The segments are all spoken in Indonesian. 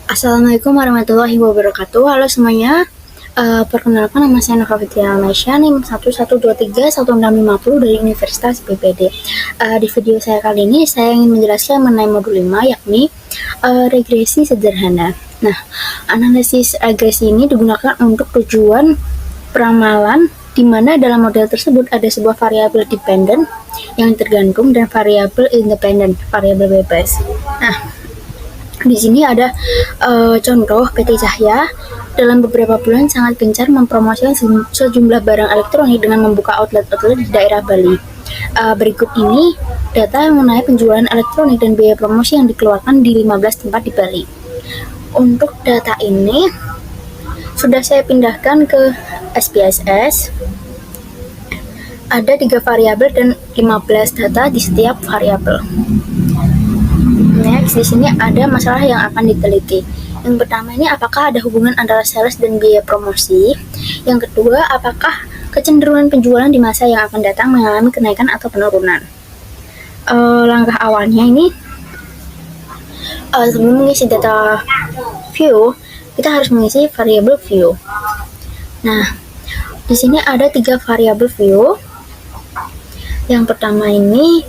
Assalamualaikum warahmatullahi wabarakatuh. Halo semuanya. Perkenalkan, nama saya Nova Fitria Almaisya, NIM 1131650 dari Universitas BPD. Di video saya kali ini, saya ingin menjelaskan mengenai modul 5, yakni regresi sederhana. Nah, analisis regresi ini digunakan untuk tujuan peramalan, di mana dalam model tersebut ada sebuah variabel dependent yang tergantung dan variabel independent, variabel bebas. Nah, di sini ada contoh PT Cahya dalam beberapa bulan sangat gencar mempromosikan sejumlah barang elektronik dengan membuka outlet-outlet di daerah Bali. Berikut ini data mengenai penjualan elektronik dan biaya promosi yang dikeluarkan di 15 tempat di Bali. Untuk data ini sudah saya pindahkan ke SPSS. Ada 3 variabel dan 15 data di setiap variabel. Next, di sini ada masalah yang akan diteliti. Yang pertama ini, apakah ada hubungan antara sales dan biaya promosi? Yang kedua, apakah kecenderungan penjualan di masa yang akan datang mengalami kenaikan atau penurunan? Langkah awalnya ini, sebelum mengisi data view, kita harus mengisi variabel view. Nah, di sini ada 3 variabel view. Yang pertama ini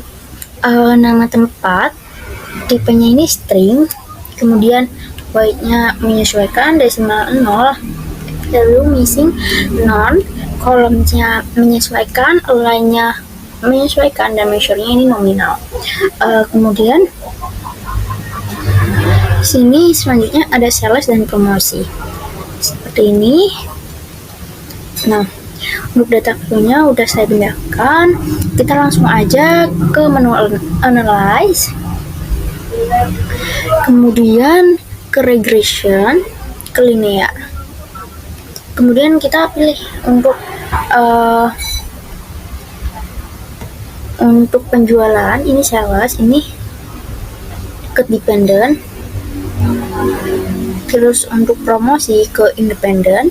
nama tempat, tipenya ini string, kemudian weight-nya menyesuaikan, desimal 0, lalu missing none, kolomnya menyesuaikan, line-nya menyesuaikan, dan measure-nya ini nominal. Kemudian sini selanjutnya ada sales dan promosi seperti ini. Nah, untuk data view-nya udah saya pindahkan. Kita langsung aja ke menu analyze, kemudian ke regression, ke linear. Kemudian kita pilih untuk penjualan ini sales, ini ke dependent. Terus untuk promosi ke independent,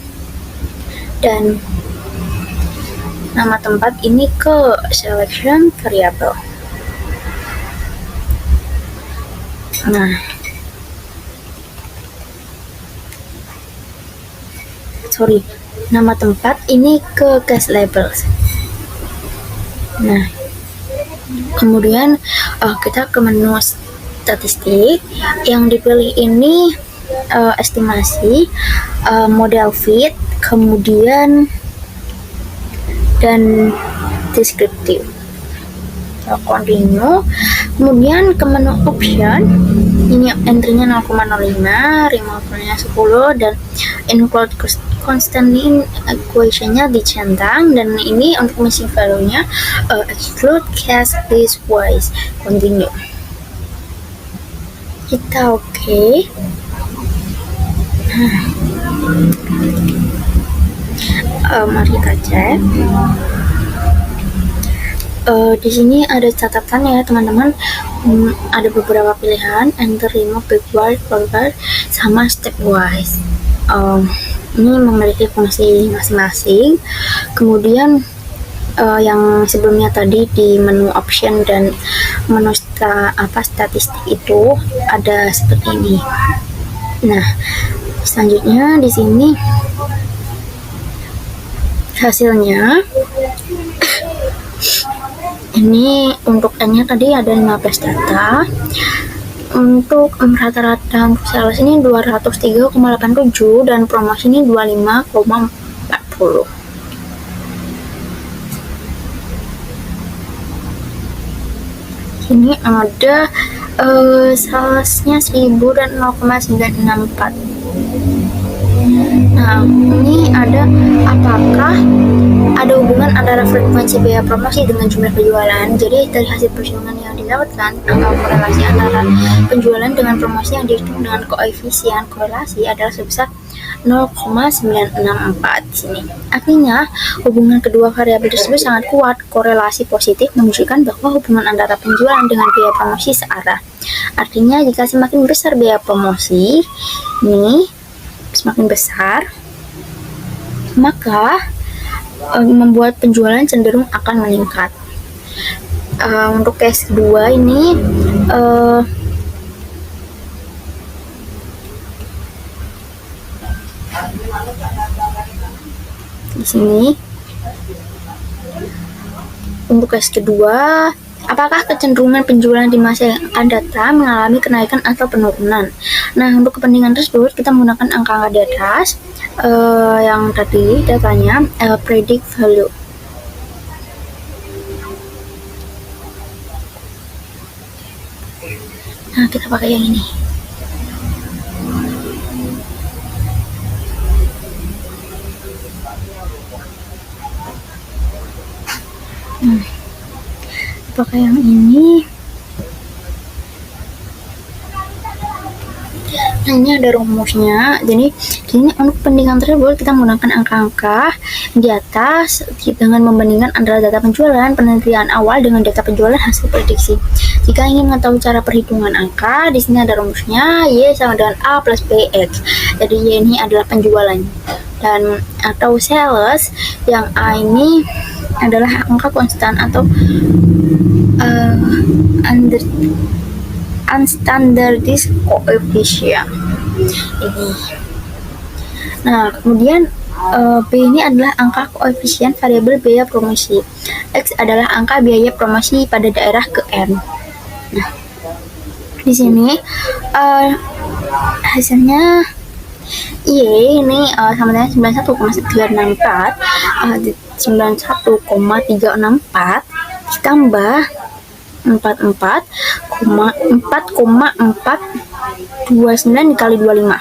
dan nama tempat ini ke selection variable. Nah, nama tempat ini ke case labels. Nah, kemudian kita ke menu statistik. Yang dipilih ini estimasi, model fit, kemudian dan deskriptif. Continue, kemudian ke menu option, ini entry-nya 0,05, remove-nya 10, dan include constant equation-nya dicentang, dan ini untuk missing value-nya exclude cash this wise. Continue. Kita oke. Mari kita cek. Di sini ada catatan ya teman-teman, ada beberapa pilihan, enter, remove, backward, forward, sama stepwise. Ini memiliki fungsi masing-masing. Kemudian yang sebelumnya tadi di menu option dan menu statistik itu ada seperti ini. Nah, selanjutnya di sini hasilnya. Ini untuk N-nya tadi ada 15 data. Untuk rata-rata sales ini 203,87 dan promosi ini 25,40. Ini ada salesnya 1000 dan 0,964. Nah, ini ada apakah ada hubungan antara frekuensi biaya promosi dengan jumlah penjualan. Jadi dari hasil perhitungan yang didapatkan, angka korelasi antara penjualan dengan promosi yang dihitung dengan koefisien korelasi adalah sebesar 0,964 di sini. Artinya, hubungan kedua variabel tersebut sangat kuat. Korelasi positif menunjukkan bahwa hubungan antara penjualan dengan biaya promosi searah. Artinya, jika semakin besar biaya promosi, ini semakin besar, maka membuat penjualan cenderung akan meningkat. Untuk case kedua ini di sini. Untuk case kedua, apakah kecenderungan penjualan di masa yang akan datang mengalami kenaikan atau penurunan? Nah, untuk kepentingan tersebut kita menggunakan angka-angka di atas yang tadi datanya predict value. Nah, kita pakai yang ini. Pakai yang ini. Nah, ini ada rumusnya. Jadi ini untuk kepentingan tersebut kita menggunakan angka-angka di atas dengan membandingkan antara data penjualan penelitian awal dengan data penjualan hasil prediksi. Jika ingin mengetahui cara perhitungan angka, di sini ada rumusnya Y sama dengan A plus BX. Jadi Y ini adalah penjualan dan atau sales, yang A ini adalah angka konstan atau unstandardized coefficient ini. Nah, kemudian B ini adalah angka koefisien variabel biaya promosi. X adalah angka biaya promosi pada daerah ke N. Nah, di sini hasilnya Y ini sama dengan 91,364 91,364 ditambah 4,429 dikali 25.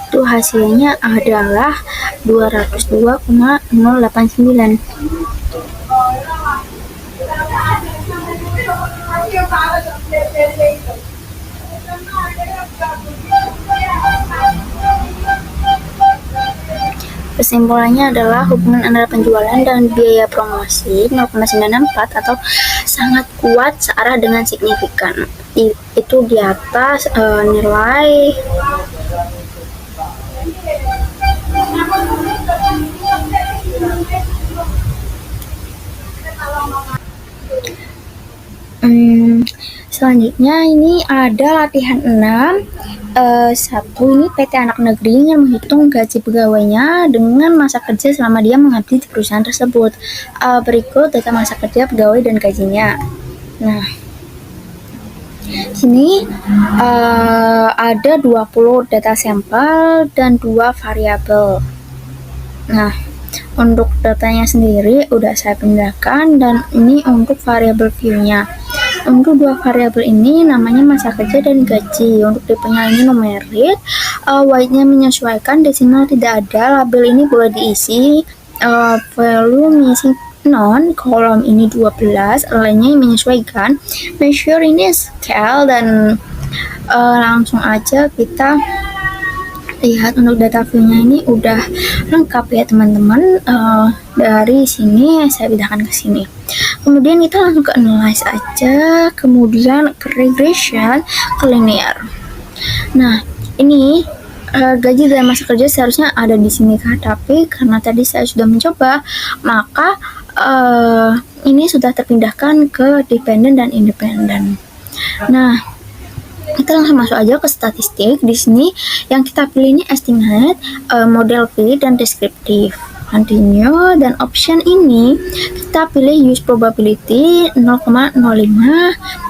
Itu hasilnya adalah 202,089. Kesimpulannya adalah hubungan antara penjualan dan biaya promosi 0,94 atau sangat kuat searah dengan signifikan. Itu di atas nilai selanjutnya ini ada latihan 6. Satu, ini PT Anak Negeri yang menghitung gaji pegawainya dengan masa kerja selama dia mengabdi di perusahaan tersebut. Berikut data masa kerja pegawai dan gajinya. Nah, sini ada 20 data sampel dan 2 variabel. Nah, untuk datanya sendiri udah saya pindahkan, dan ini untuk variabel view-nya. Untuk 2 variabel ini namanya masa kerja dan gaji. Untuk tipenya ini numerik, white-nya menyesuaikan, desimal tidak ada, label ini boleh diisi, value missing none, kolom ini 12, lainnya menyesuaikan, measure ini scale, dan langsung aja kita lihat untuk data view-nya ini udah lengkap ya teman-teman. Dari sini saya pindahkan ke sini. Kemudian kita langsung ke analyze aja, kemudian ke regression, ke linear. Nah, ini gaji dan masa kerja seharusnya ada di sini kan, tapi karena tadi saya sudah mencoba, maka ini sudah terpindahkan ke dependent dan independent. Nah, kita langsung masuk aja ke statistik. Di sini yang kita pilih ini estimate, model fit, dan deskriptif. Continue, dan option ini kita pilih use probability 0,05.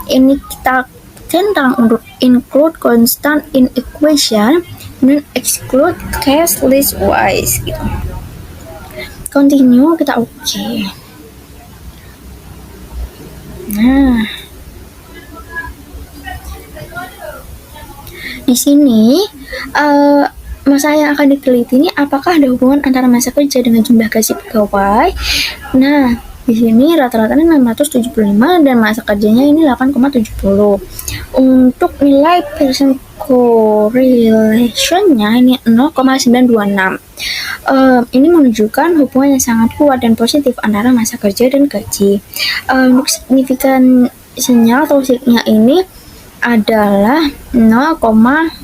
Ini kita centang untuk include constant in equation dan exclude case list wise gitu. Continue, kita oke. Nah, di sini masa yang akan diteliti ini apakah ada hubungan antara masa kerja dengan jumlah gaji pegawai. Nah, di sini rata-ratanya 675 dan masa kerjanya ini 8,70. Untuk nilai percent correlation-nya ini 0,926. Ini menunjukkan hubungan yang sangat kuat dan positif antara masa kerja dan gaji. Untuk signifikan sinyal atau signya ini adalah 0,000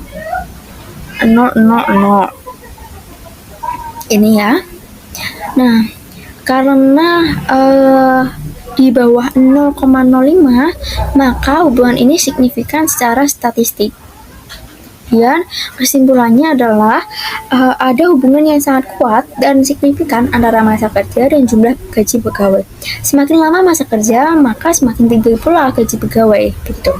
ini ya. Nah, karena di bawah 0,05 maka hubungan ini signifikan secara statistik. Kemudian kesimpulannya adalah ada hubungan yang sangat kuat dan signifikan antara masa kerja dan jumlah gaji pegawai. Semakin lama masa kerja, maka semakin tinggi pula gaji pegawai, gitu.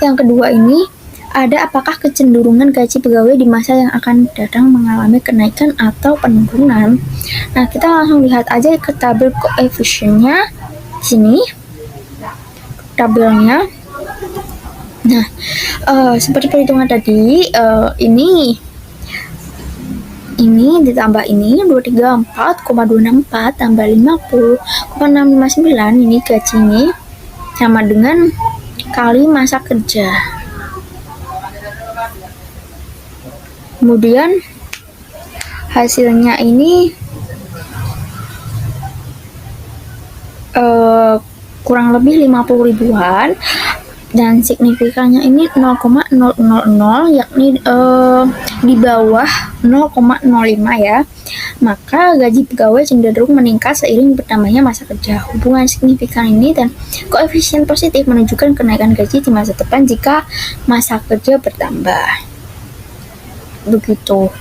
Yang kedua ini, ada apakah kecenderungan gaji pegawai di masa yang akan datang mengalami kenaikan atau penurunan. Nah, kita langsung lihat aja ke tabel koefisiennya di sini. Tabelnya. Nah, seperti perhitungan tadi, ini ditambah ini 234,264 tambah 50,659, ini gajinya sama dengan kali masa kerja. Kemudian hasilnya ini kurang lebih 50 ribuan dan signifikannya ini 0,000, yakni di bawah 0,05 ya. Maka gaji pegawai cenderung meningkat seiring bertambahnya masa kerja. Hubungan signifikan ini dan koefisien positif menunjukkan kenaikan gaji di masa depan jika masa kerja bertambah. Begitu.